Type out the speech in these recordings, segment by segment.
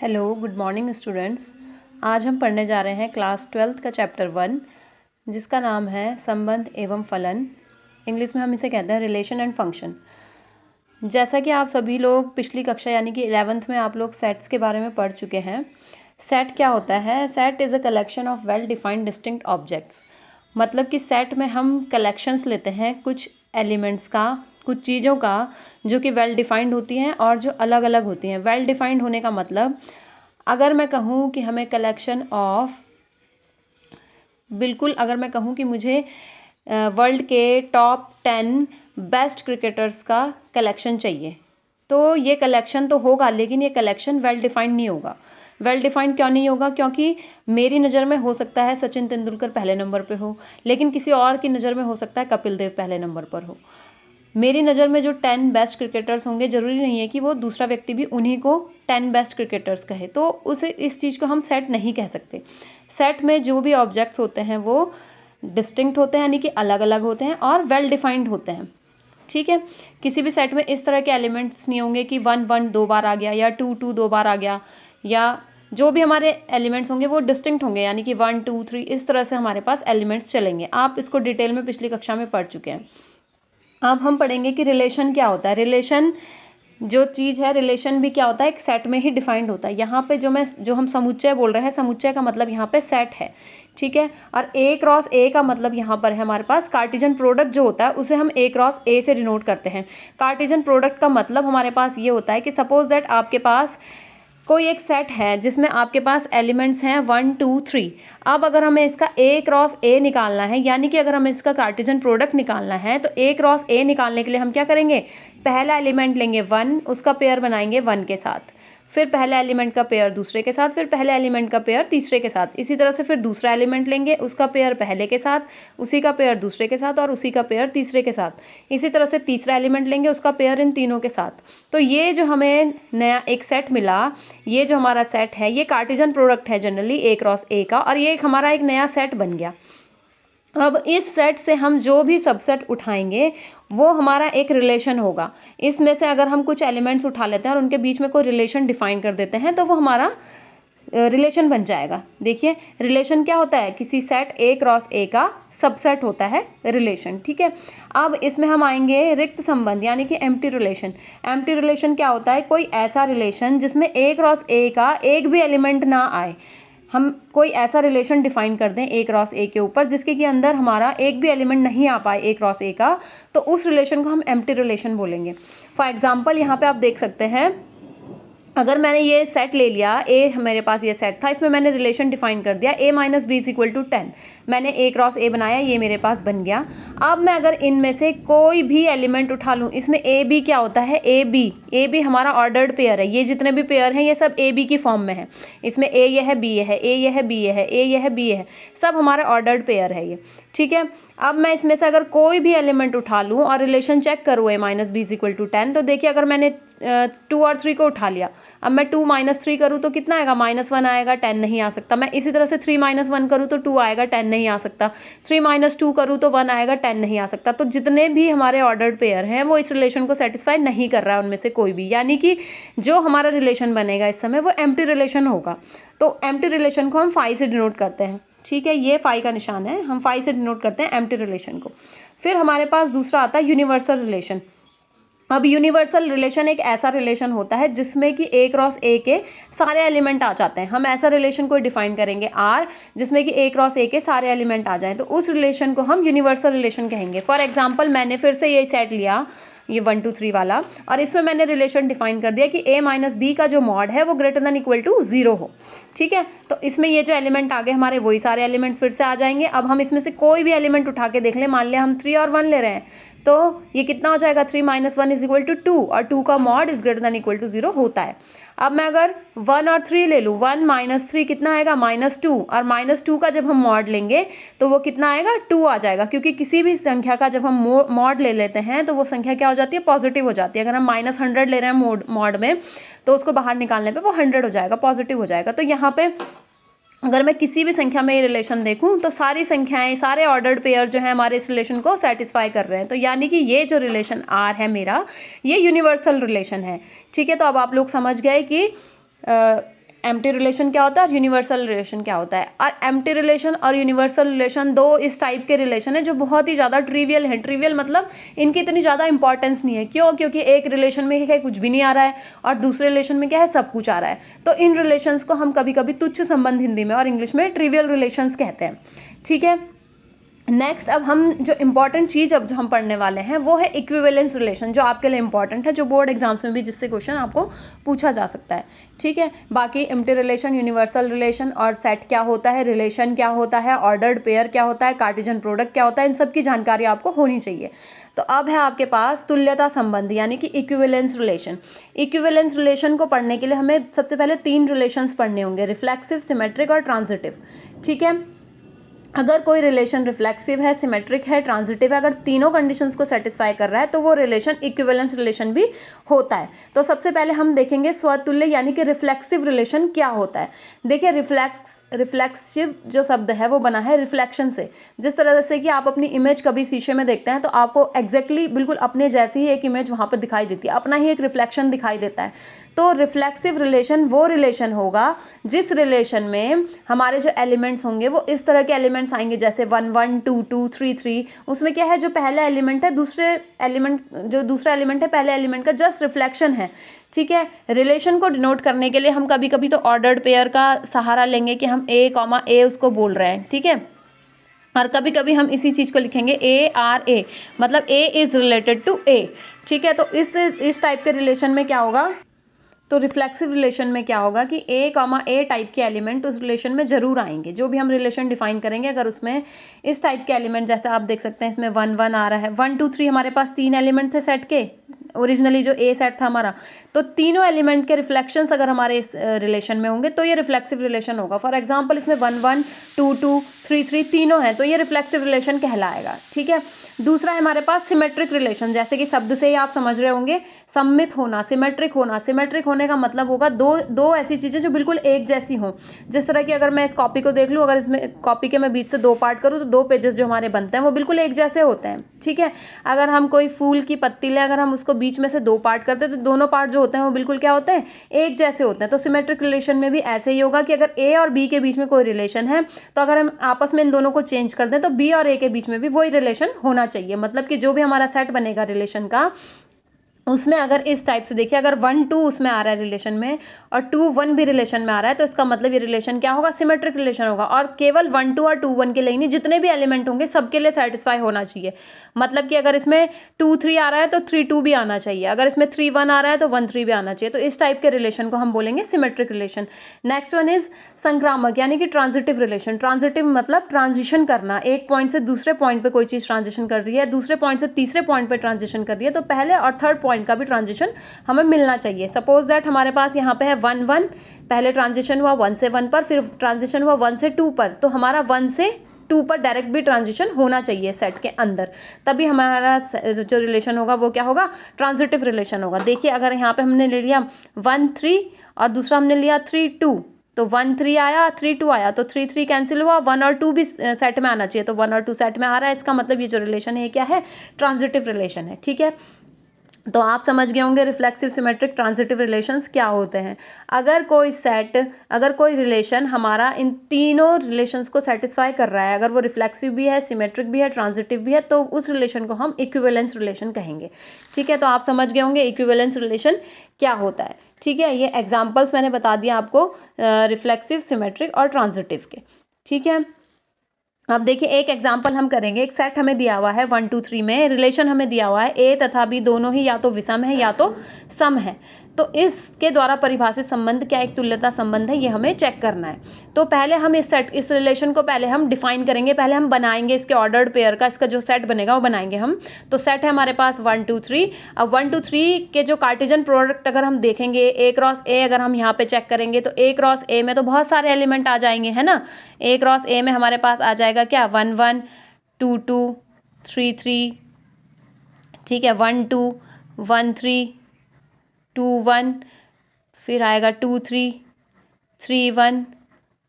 Hello good morning students. आज हम पढ़ने जा रहे हैं क्लास 12th का चैप्टर 1 जिसका नाम है संबंध एवं फलन। इंग्लिश में हम इसे कहते हैं रिलेशन एंड फंक्शन। जैसा कि आप सभी लोग पिछली कक्षा यानी कि 11th में आप लोग सेट्स के बारे में पढ़ चुके हैं। सेट क्या होता है? Set is a collection of well defined distinct objects. मतलब कि सेट में हम कलेक्शंस लेते हैं कुछ एलिमेंट्स का, कुछ चीज़ों का जो कि वेल डिफाइंड होती हैं और जो अलग अलग होती हैं। वेल डिफाइंड होने का मतलब अगर मैं कहूँ कि हमें कलेक्शन ऑफ अगर मैं कहूँ कि मुझे वर्ल्ड के टॉप 10 बेस्ट क्रिकेटर्स का कलेक्शन चाहिए, तो ये कलेक्शन तो होगा लेकिन ये कलेक्शन वेल डिफाइंड नहीं होगा। वेल डिफाइंड क्यों नहीं होगा? क्योंकि मेरी नज़र में हो सकता है सचिन तेंदुलकर पहले नंबर पे हो, लेकिन किसी और की नज़र में हो सकता है कपिल देव पहले नंबर पर हो। मेरी नज़र में जो 10 बेस्ट क्रिकेटर्स होंगे ज़रूरी नहीं है कि वो दूसरा व्यक्ति भी उन्हीं को 10 बेस्ट क्रिकेटर्स कहे, तो उसे इस चीज़ को हम सेट नहीं कह सकते। सेट में जो भी ऑब्जेक्ट्स होते हैं वो डिस्टिंक्ट होते हैं यानी कि अलग अलग होते हैं और वेल डिफाइंड होते हैं। ठीक है, किसी भी सेट में इस तरह के एलिमेंट्स नहीं होंगे कि 1 1 2 बार आ गया या 2 2 2 बार आ गया, या जो भी हमारे एलिमेंट्स होंगे वो डिस्टिंक्ट होंगे यानी कि 1 2 3 इस तरह से हमारे पास एलिमेंट्स चलेंगे। आप इसको डिटेल में पिछली कक्षा में पढ़ चुके हैं। अब हम पढ़ेंगे कि रिलेशन क्या होता है। रिलेशन जो चीज़ है, रिलेशन भी क्या होता है, एक सेट में ही डिफाइंड होता है। यहाँ पे जो हम समुच्चय बोल रहे हैं, समुच्चय का मतलब यहाँ पे सेट है। ठीक है, और ए क्रॉस ए का मतलब यहाँ पर है हमारे पास कार्टेशियन प्रोडक्ट जो होता है उसे हम ए क्रॉस ए से डिनोट करते हैं। कार्टेशियन प्रोडक्ट का मतलब हमारे पास ये होता है कि सपोज दैट आपके पास कोई एक सेट है जिसमें आपके पास एलिमेंट्स हैं 1 2 3। अब अगर हमें इसका ए क्रॉस ए निकालना है, यानी कि अगर हमें इसका कार्टेशियन प्रोडक्ट निकालना है, तो ए क्रॉस ए निकालने के लिए हम क्या करेंगे? पहला एलिमेंट लेंगे 1, उसका पेयर बनाएंगे 1 के साथ, फिर पहला एलिमेंट का पेयर दूसरे के साथ, फिर पहले एलिमेंट का पेयर तीसरे के साथ, इसी तरह से फिर दूसरा एलिमेंट लेंगे, उसका पेयर पहले के साथ, उसी का पेयर दूसरे के साथ और उसी का पेयर तीसरे के साथ, इसी तरह से तीसरा एलिमेंट लेंगे, उसका पेयर इन तीनों के साथ। तो ये जो हमें नया एक सेट मिला, ये जो हमारा सेट है ये कार्टेशियन प्रोडक्ट है जनरली ए क्रॉस ए का, और ये हमारा एक नया सेट बन गया। अब इस सेट से हम जो भी सबसेट उठाएंगे वो हमारा एक रिलेशन होगा। इसमें से अगर हम कुछ एलिमेंट्स उठा लेते हैं और उनके बीच में कोई रिलेशन डिफाइन कर देते हैं तो वो हमारा रिलेशन बन जाएगा। देखिए रिलेशन क्या होता है? किसी सेट ए क्रॉस ए का सबसेट होता है रिलेशन। ठीक है, अब इसमें हम आएंगे रिक्त संबंध यानी कि एम्प्टी रिलेशन। एम्प्टी रिलेशन क्या होता है? कोई ऐसा रिलेशन जिसमें ए क्रॉस ए का एक भी एलिमेंट ना आए। हम कोई ऐसा रिलेशन डिफाइन कर दें ए क्रॉस ए के ऊपर जिसके कि अंदर हमारा एक भी एलिमेंट नहीं आ पाए ए क्रॉस ए का, तो उस रिलेशन को हम एम्प्टी रिलेशन बोलेंगे। फॉर एग्जांपल यहाँ पे आप देख सकते हैं, अगर मैंने ये सेट ले लिया, ए मेरे पास ये सेट था, इसमें मैंने रिलेशन डिफाइन कर दिया a minus B is equal to 10। मैंने ए क्रॉस ए बनाया, ये मेरे पास बन गया। अब मैं अगर इनमें से कोई भी एलिमेंट उठा लूँ, इसमें ए बी क्या होता है? ए बी हमारा ऑर्डर्ड पेयर है। ये जितने भी पेयर हैं ये सब ए बी की फॉर्म में है। इसमें ए ये है, बी ये है, ए ये है, बी ये है, ए ये है, बी ये है, सब हमारा ऑर्डर्ड पेयर है ये। ठीक है, अब मैं इसमें से अगर कोई भी एलिमेंट उठा लूँ और रिलेशन चेक करूँ A minus B is equal to 10, तो देखिए अगर मैंने 2 और 3 को उठा लिया, अब मैं 2 माइनस 3 करूँ तो कितना आएगा? -1 आएगा, 10 नहीं आ सकता। मैं इसी तरह से 3 माइनस 1 करूँ तो 2 आएगा, 10 नहीं आ सकता। 3 माइनस 2 करूँ तो 1 आएगा, 10 नहीं आ सकता। तो जितने भी हमारे ऑर्डर्ड पेयर हैं वो इस रिलेशन को सेटिस्फाई नहीं कर रहा है उनमें से कोई भी, यानी कि जो हमारा रिलेशन बनेगा इस समय वो एम्प्टी रिलेशन होगा। तो एम्प्टी रिलेशन को हम फाई से डिनोट करते हैं। ठीक है, ये फाई का निशान है, हम फाई से डिनोट करते हैं एम्प्टी रिलेशन को। फिर हमारे पास दूसरा आता है यूनिवर्सल रिलेशन। अब यूनिवर्सल रिलेशन एक ऐसा रिलेशन होता है जिसमें कि ए क्रॉस ए के सारे एलिमेंट आ जाते हैं। हम ऐसा रिलेशन को डिफाइन करेंगे आर जिसमें कि ए क्रॉस ए के सारे एलिमेंट आ जाएं, तो उस रिलेशन को हम यूनिवर्सल रिलेशन कहेंगे। फॉर एग्जांपल मैंने फिर से ये सेट लिया, ये 1 2 3 वाला, और इसमें मैंने रिलेशन डिफाइन कर दिया कि a माइनस बी का जो मॉड है वो ग्रेटर देन इक्वल टू 0 हो। ठीक है, तो इसमें ये जो एलिमेंट आ गए हमारे वही सारे एलिमेंट्स फिर से आ जाएंगे। अब हम इसमें से कोई भी एलिमेंट उठा के देख लें, मान लिया हम 3 और 1 ले रहे हैं, तो ये कितना हो जाएगा? 3 माइनस 1 इज इक्वल टू 2, और 2 का mod is greater than equal to 0 होता है। अब मैं अगर 1 और 3 ले लूँ, 1 माइनस 3 कितना आएगा? -2, और -2 का जब हम मॉड लेंगे तो वो कितना आएगा? 2 आ जाएगा, क्योंकि किसी भी संख्या का जब हम मॉड ले लेते हैं तो वो संख्या क्या हो जाती है? पॉजिटिव हो जाती है। अगर हम -100 ले रहे हैं मॉड में, तो उसको बाहर निकालने पे वो 100 हो जाएगा, पॉजिटिव हो जाएगा। तो यहाँ पे अगर मैं किसी भी संख्या में ये रिलेशन देखूं तो सारी संख्याएं, सारे ऑर्डर्ड पेयर जो है हमारे इस रिलेशन को सेटिस्फाई कर रहे हैं। तो यानी कि ये जो रिलेशन आर है मेरा, ये यूनिवर्सल रिलेशन है। ठीक है, तो अब आप लोग समझ गए कि एम्प्टी रिलेशन क्या होता है और यूनिवर्सल रिलेशन क्या होता है। और एम्प्टी रिलेशन और यूनिवर्सल रिलेशन दो इस टाइप के रिलेशन है जो बहुत ही ज़्यादा ट्रिवियल है। ट्रिवियल मतलब इनकी इतनी ज़्यादा इंपॉर्टेंस नहीं है। क्यों? क्योंकि एक रिलेशन में क्या कुछ भी नहीं आ रहा है और दूसरे रिलेशन में क्या है सब कुछ आ रहा है। तो इन रिलेशंस को हम कभी कभी तुच्छ संबंध हिंदी में और इंग्लिश में ट्रिवियल रिलेशंस कहते हैं। ठीक है, नेक्स्ट अब हम जो इम्पॉर्टेंट चीज़ अब जो हम पढ़ने वाले हैं वो है इक्विवेलेंस रिलेशन, जो आपके लिए इम्पॉर्टेंट है, जो बोर्ड एग्जाम्स में भी जिससे क्वेश्चन आपको पूछा जा सकता है। ठीक है, बाकी एम्प्टी रिलेशन, यूनिवर्सल रिलेशन और सेट क्या होता है, रिलेशन क्या होता है, ऑर्डर्ड पेयर क्या होता है, कार्टेशियन प्रोडक्ट क्या होता है, इन सब की जानकारी आपको होनी चाहिए। तो अब है आपके पास तुल्यता संबंध यानी कि इक्विवेलेंस रिलेशन। इक्विवेलेंस रिलेशन को पढ़ने के लिए हमें सबसे पहले 3 रिलेशंस पढ़ने होंगे, रिफ्लेक्सिव, सिमेट्रिक और ट्रांजिटिव। ठीक है, अगर कोई रिलेशन रिफ्लेक्सिव है, सिमेट्रिक है, ट्रांजिटिव है, अगर तीनों कंडीशंस को सेटिस्फाई कर रहा है तो वो रिलेशन इक्विवेलेंस रिलेशन भी होता है। तो सबसे पहले हम देखेंगे स्वतुल्य यानी कि रिफ्लेक्सिव रिलेशन क्या होता है। देखिए रिफ्लेक्सिव जो शब्द है वो बना है रिफ्लेक्शन से। जिस तरह से कि आप अपनी इमेज कभी शीशे में देखते हैं तो आपको एग्जैक्टली बिल्कुल अपने जैसी ही एक इमेज वहाँ पर दिखाई देती है, अपना ही एक रिफ्लेक्शन दिखाई देता है। तो रिफ्लेक्सिव रिलेशन वो रिलेशन होगा जिस रिलेशन में हमारे जो एलिमेंट्स होंगे वो इस तरह के एलिमेंट्स आएंगे जैसे 1 1 2 2 3 3। उसमें क्या है, जो पहला एलिमेंट है दूसरा एलिमेंट है पहले एलिमेंट का जस्ट रिफ्लेक्शन है। ठीक है, रिलेशन को डिनोट करने के लिए हम कभी कभी तो ऑर्डर्ड पेयर का सहारा लेंगे कि हम A, उसको बोल रहे हैं। ठीक है, और कभी कभी हम इसी चीज़ को लिखेंगे ARA, मतलब A is related to A। ठीक है, तो इस टाइप के रिलेशन में क्या होगा, तो रिफ्लेक्सिव रिलेशन में क्या होगा कि A, टाइप के एलिमेंट उस रिलेशन में जरूर आएंगे। जो भी हम रिलेशन डिफाइन करेंगे अगर उसमें इस टाइप के एलिमेंट, जैसे आप देख सकते हैं इसमें 1 1 आ रहा है, 1 2 3 हमारे पास 3 एलिमेंट थे सेट के, ओरिजिनली जो ए सेट था हमारा, तो तीनों एलिमेंट के रिफ्लेक्शंस अगर हमारे इस रिलेशन में होंगे तो ये रिफ्लेक्सिव रिलेशन होगा। फॉर एग्जांपल इसमें 1 1 2 2 3 3 तीनों हैं तो ये रिफ्लेक्सिव रिलेशन कहलाएगा। ठीक है, दूसरा है हमारे पास सिमेट्रिक रिलेशन, जैसे कि शब्द से ही आप समझ रहे होंगे, सम्मित होना, सिमेट्रिक होना। सिमेट्रिक होने का मतलब होगा दो ऐसी चीज़ें जो बिल्कुल एक जैसी हों। जिस तरह की अगर मैं इस कॉपी को देख लूँ, अगर इसमें कॉपी के मैं बीच से 2 पार्ट करूँ तो 2 पेजेस जो हमारे बनते हैं वो बिल्कुल एक जैसे होते हैं। ठीक है, अगर हम कोई फूल की पत्ती लें, अगर हम उसको बीच में से 2 पार्ट करते हैं तो दोनों पार्ट जो होते हैं वो बिल्कुल क्या होते हैं, एक जैसे होते हैं। तो सिमेट्रिक रिलेशन में भी ऐसे ही होगा कि अगर ए और बी के बीच में कोई रिलेशन है तो अगर हम आपस में इन दोनों को चेंज कर दें तो बी और ए के बीच में भी वही रिलेशन होना चाहिए। मतलब कि जो भी हमारा सेट बनेगा रिलेशन का, उसमें अगर इस टाइप से देखिए, अगर 1 2 उसमें आ रहा है रिलेशन में और 2 1 भी रिलेशन में आ रहा है तो इसका मतलब ये रिलेशन क्या होगा, सिमेट्रिक रिलेशन होगा। और केवल 1 2 और 2 1 के लिए नहीं, जितने भी एलिमेंट होंगे सबके लिए सेटिस्फाई होना चाहिए। मतलब कि अगर इसमें 2 3 आ रहा है तो 3 2 भी आना चाहिए, अगर इसमें 3 1 आ रहा है तो 1 3 भी आना चाहिए। तो इस टाइप के रिलेशन को हम बोलेंगे symmetric relation. Next one is संक्रामक यानी कि ट्रांजिटिव रिलेशन। ट्रांजिटिव मतलब ट्रांजिशन करना, एक पॉइंट से दूसरे पॉइंट पे कोई चीज़ ट्रांजिशन कर रही है, दूसरे पॉइंट से तीसरे पॉइंट पे ट्रांजिशन कर रही है तो पहले और थर्ड पॉइंट का भी ट्रांजिशन हमें मिलना चाहिए। सपोज दैट हमारे पास यहाँ पे है 1 1, पहले ट्रांजिशन हुआ 1 से 1 पर, फिर ट्रांजिशन हुआ 1 से 2 पर, तो हमारा 1 से 2 पर डायरेक्ट भी ट्रांजिशन होना चाहिए सेट के अंदर, तभी हमारा जो रिलेशन होगा वो क्या होगा, ट्रांजिटिव रिलेशन होगा। देखिए अगर यहाँ पे हमने ले लिया 1 3 और दूसरा हमने लिया 3 2, तो 1 3 आया 3 2 आया तो 3 3 कैंसिल हुआ, 1 और 2 भी सेट में आना चाहिए तो 1 और 2 सेट में आ रहा है। इसका मतलब ये जो रिलेशन है क्या है, ट्रांजिटिव रिलेशन है। ठीक है, तो आप समझ गए होंगे रिफ्लेक्सिव, सिमेट्रिक, ट्रांजिटिव रिलेशंस क्या होते हैं। अगर कोई रिलेशन हमारा इन तीनों रिलेशंस को सेटिस्फाई कर रहा है, अगर वो रिफ्लेक्सिव भी है, सिमेट्रिक भी है, ट्रांजिटिव भी है, तो उस रिलेशन को हम इक्विवेलेंस रिलेशन कहेंगे। ठीक है, तो आप समझ गए होंगे इक्विवेलेंस रिलेशन क्या होता है। ठीक है, ये एग्जाम्पल्स मैंने बता दिया आपको रिफ्लेक्सिव, सिमेट्रिक और ट्रांजिटिव के। ठीक है, अब देखिए एक एग्जाम्पल हम करेंगे। एक सेट हमें दिया हुआ है 1 2 3 में, रिलेशन हमें दिया हुआ है ए तथा बी दोनों ही या तो विषम है या तो सम है। तो इसके द्वारा परिभाषित संबंध क्या एक तुल्यता संबंध है, ये हमें चेक करना है। तो पहले हम इस रिलेशन को पहले हम डिफाइन करेंगे, पहले हम बनाएंगे इसके ऑर्डर्ड पेयर का, इसका जो सेट बनेगा वो बनाएंगे हम। तो सेट है हमारे पास 1 2 3। अब 1 2 3 के जो कार्टेशियन प्रोडक्ट अगर हम देखेंगे A क्रॉस A, अगर हम यहाँ पे चेक करेंगे तो A क्रॉस A में तो बहुत सारे एलिमेंट आ जाएंगे, है ना। A क्रॉस A में हमारे पास आ जाएगा क्या, 1 1 2 2 3 3। ठीक है, 1 2 1 3 2 1, फिर आएगा 2 3 3 1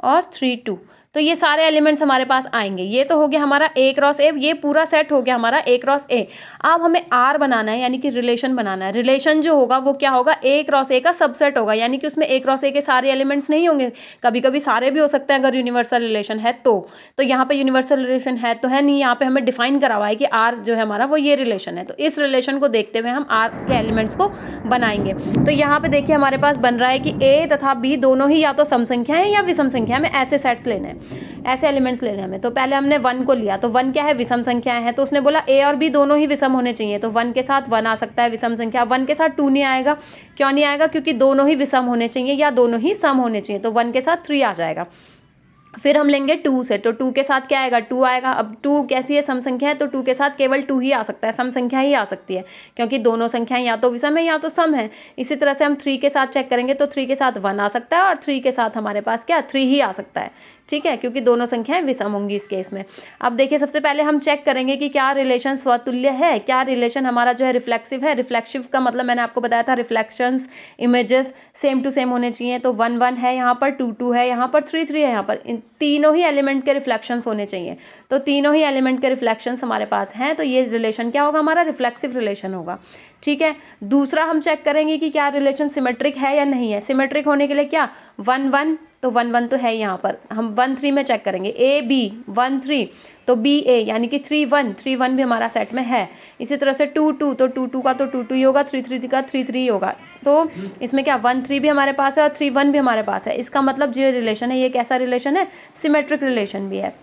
और 3 2। तो तो ये सारे एलिमेंट्स हमारे पास आएंगे। ये तो हो गया हमारा A क्रॉस A, ये पूरा सेट हो गया हमारा A क्रॉस A। अब हमें R बनाना है, यानी कि रिलेशन बनाना है। रिलेशन जो होगा वो क्या होगा, A क्रॉस A का सबसेट होगा, यानी कि उसमें A क्रॉस A के सारे एलिमेंट्स नहीं होंगे, कभी कभी सारे भी हो सकते हैं अगर यूनिवर्सल रिलेशन है तो यहाँ पे यूनिवर्सल रिलेशन है तो है नहीं, यहाँ पे हमें डिफाइन करा हुआ है कि R जो है हमारा वो ये रिलेशन है। तो इस रिलेशन को देखते हुए हम R के एलिमेंट्स को बनाएंगे। तो यहाँ पे देखिए हमारे पास बन रहा है कि A तथा B दोनों ही या तो सम संख्या है या विषम संख्या है। हमें ऐसे सेट्स लेने हैं, ऐसे एलिमेंट्स लेने हैं हमें। तो पहले हमने 1 को लिया, तो 1 क्या है, विषम संख्याएं है। तो उसने बोला A और B दोनों ही विषम होने चाहिए, तो 1 के साथ 1 आ सकता है विषम संख्या। 1 के साथ 2 नहीं आएगा, क्यों नहीं आएगा, क्योंकि दोनों ही विषम होने चाहिए या दोनों ही सम होने चाहिए, तो 1 के साथ 3 आ जाएगा। फिर हम लेंगे 2 से, तो 2 के साथ क्या आएगा, 2 आएगा। अब 2 कैसी है, सम संख्या है, तो 2 के साथ केवल 2 ही आ सकता है, सम संख्या ही आ सकती है, क्योंकि दोनों संख्याएं या तो विषम है या तो सम है। इसी तरह से हम 3 के साथ चेक करेंगे, तो 3 के साथ 1 आ सकता है और 3 के साथ हमारे पास क्या 3 ही आ सकता है, ठीक है, क्योंकि दोनों संख्याएं विषम होंगी इस केस में। अब देखिए सबसे पहले हम चेक करेंगे कि क्या रिलेशन स्वतुल्य है, क्या रिलेशन हमारा जो है रिफ्लेक्सिव है। रिफ्लेक्सिव का मतलब मैंने आपको बताया था, reflections images same to same होने चाहिए। तो 1 1 है यहाँ पर, 2 2 है यहाँ पर, 3 3 है यहाँ पर, इन तीनों ही एलिमेंट के रिफ्लेक्शंस होने चाहिए। तो तीनों ही एलिमेंट के रिफ्लेक्शंस हमारे पास हैं, तो ये रिलेशन क्या होगा, हमारा रिफ्लेक्सिव रिलेशन होगा, ठीक है। दूसरा हम चेक करेंगे कि क्या रिलेशन सिमेट्रिक है या नहीं है। सिमेट्रिक होने के लिए क्या 1 1, तो 1 1 तो है यहाँ पर, हम 1 3 में चेक करेंगे। A B 1 3, तो B A, यानी कि 3 1 3 1 भी हमारा सेट में है। इसी तरह से 2 2, तो 2 2 का तो 2 2 ही होगा, 3 3 का 3 3 होगा। तो इसमें क्या 1 3 भी हमारे पास है और 3 1 भी हमारे पास है। इसका मतलब जो रिलेशन है ये कैसा रिलेशन है, सिमेट्रिक रिलेशन भी है।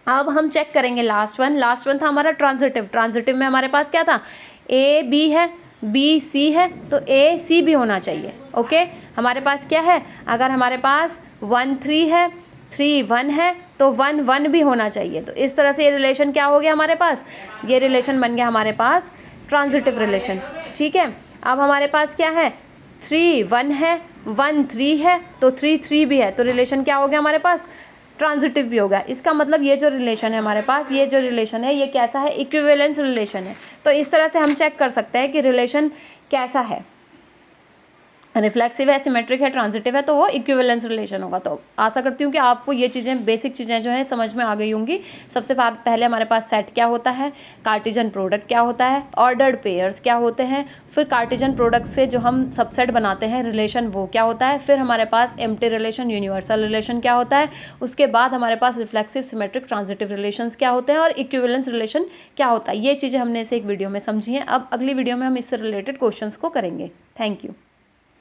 अब हम चेक करेंगे लास्ट वन था हमारा ट्रांजिटिव। ट्रांजिटिव में हमारे पास क्या था, A B है, B C है, तो A C भी होना चाहिए, ओके। हमारे पास क्या है, अगर हमारे पास 1 3 है, 3 1 है, तो 1 1 भी होना चाहिए। तो इस तरह से ये रिलेशन क्या हो गया हमारे पास, ये रिलेशन बन गया हमारे पास ट्रांजिटिव रिलेशन, ठीक है। अब हमारे पास क्या है, 3 1 है, 1 3 है, तो 3 3 भी है, तो रिलेशन क्या हो गया हमारे पास, ट्रांजिटिव भी होगा। इसका मतलब ये जो रिलेशन है हमारे पास, ये जो रिलेशन है ये कैसा है, इक्विवेलेंस रिलेशन है। तो इस तरह से हम चेक कर सकते हैं कि रिलेशन कैसा है, रिफ्लेक्सिव है, सिमेट्रिक है, ट्रांजिटिव है, तो वो इक्विवेलेंस रिलेशन होगा। तो आशा करती हूँ कि आपको ये चीज़ें, बेसिक चीज़ें जो है समझ में आ गई होंगी। सबसे पहले हमारे पास सेट क्या होता है, कार्टेशियन प्रोडक्ट क्या होता है, ऑर्डर्ड पेयर्स क्या होते हैं, फिर कार्टेशियन प्रोडक्ट से जो हम सबसेट बनाते हैं रिलेशन वो क्या होता है, फिर हमारे पास एम्प्टी रिलेशन, यूनिवर्सल रिलेशन क्या होता है, उसके बाद हमारे पास रिफ्लेक्सिव, सिमेट्रिक, ट्रांजिटिव रिलेशंस क्या होते हैं और इक्विवेलेंस रिलेशन क्या होता है। ये चीज़ें हमने इसे एक वीडियो में समझी हैं। अब अगली वीडियो में हम इससे रिलेटेड क्वेश्चंस को करेंगे। Thank you.